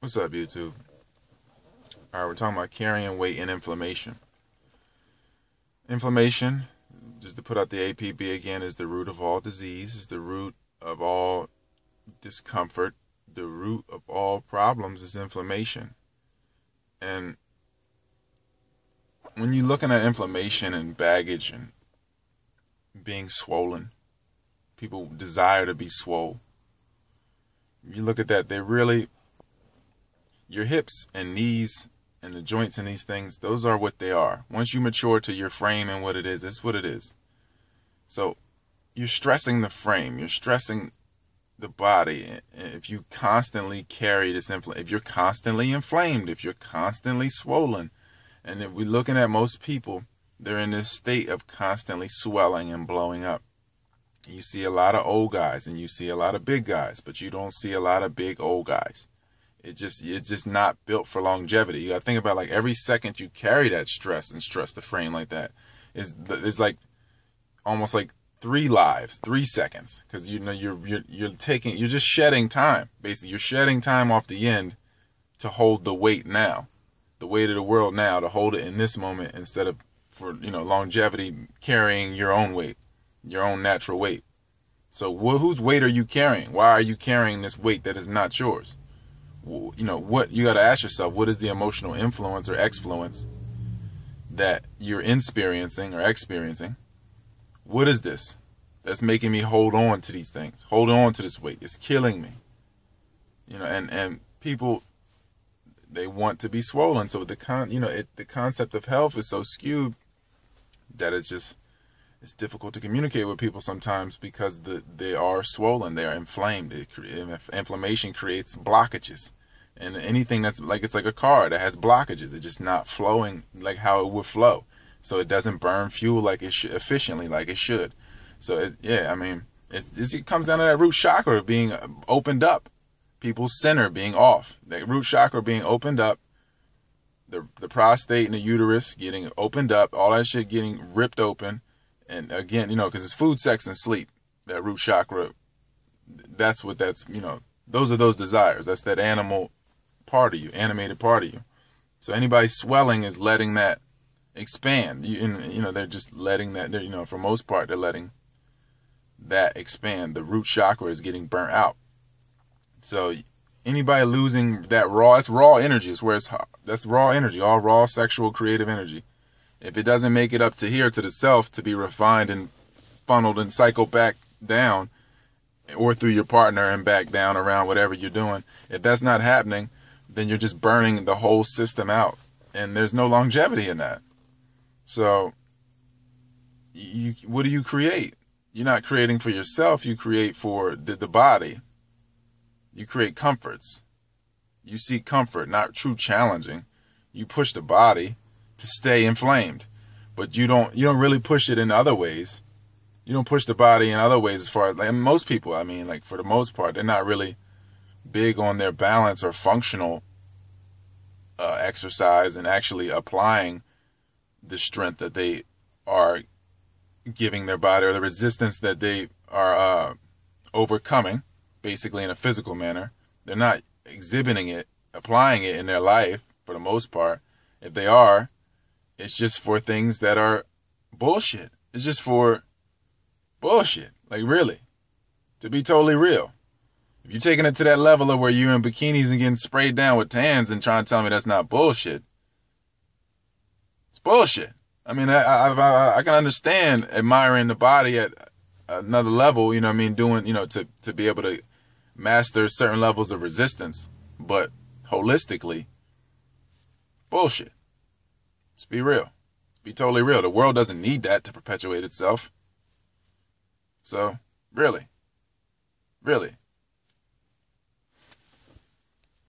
What's up, YouTube? All right, we're talking about carrying weight and inflammation. Inflammation, just to put out the APB again, is the root of all disease, is the root of all discomfort. The root of all problems is inflammation. And when you're looking at inflammation and baggage and being swollen, people desire to be swole. You look at that, they really, your hips and knees and the joints and these things, those are what they are. Once you mature to your frame and what it is, it's what it is. So you're stressing the frame, you're stressing the body. If you constantly carry this if you're constantly inflamed, if you're constantly swollen, and if we're looking at most people, they're in this state of constantly swelling and blowing up. You see a lot of old guys and you see a lot of big guys, but you don't see a lot of big old guys. It's just not built for longevity. You gotta think about, like, every second you carry that stress and stress the frame like that is like almost like 3 lives, 3 seconds, because you're just shedding time. Basically, you're shedding time off the end to hold the weight now, the weight of the world now, to hold it in this moment instead of for longevity carrying your own weight, your own natural weight. So whose weight are you carrying? Why are you carrying this weight that is not yours? What you got to ask yourself, what is the emotional influence or exfluence that you're experiencing? What is this that's making me hold on to these things, hold on to this weight? It's killing me. And people, they want to be swollen. So the concept of health is so skewed that it's difficult to communicate with people sometimes, because they are swollen, they are inflamed. Inflammation creates blockages, and anything that's like, it's like a car that has blockages. It's just not flowing like how it would flow, so it doesn't burn fuel like it should, efficiently like it should. So it comes down to that root chakra being opened up, people's center being off, that root chakra being opened up, the prostate and the uterus getting opened up, all that shit getting ripped open. And again, because it's food, sex, and sleep, that root chakra, those are those desires. That's that animal part of you, animated part of you. So anybody swelling is letting that expand. They're just letting that, for most part, they're letting that expand. The root chakra is getting burnt out. So anybody losing that it's raw energy. It's where it's hot. That's raw energy, all raw sexual creative energy. If it doesn't make it up to here, to the self, to be refined and funneled and cycled back down, or through your partner and back down around whatever you're doing, if that's not happening, then you're just burning the whole system out, and there's no longevity in that. So what do you create? You're not creating for yourself. You create for the body. You create comforts. You seek comfort, not true challenging. You push the body to stay inflamed, but you don't really push it in other ways. You don't push the body in other ways, as far as, like, most people, for the most part, they're not really big on their balance or functional exercise and actually applying the strength that they are giving their body, or the resistance that they are overcoming, basically, in a physical manner. They're not exhibiting it, applying it in their life for the most part. If they are, it's just for things that are bullshit. It's just for bullshit. Like, really. To be totally real. If you're taking it to that level of where you're in bikinis and getting sprayed down with tans and trying to tell me that's not bullshit, it's bullshit. I can understand admiring the body at another level, doing, to be able to master certain levels of resistance. But holistically, bullshit. Let's be real. Let's be totally real. The world doesn't need that to perpetuate itself. So, really.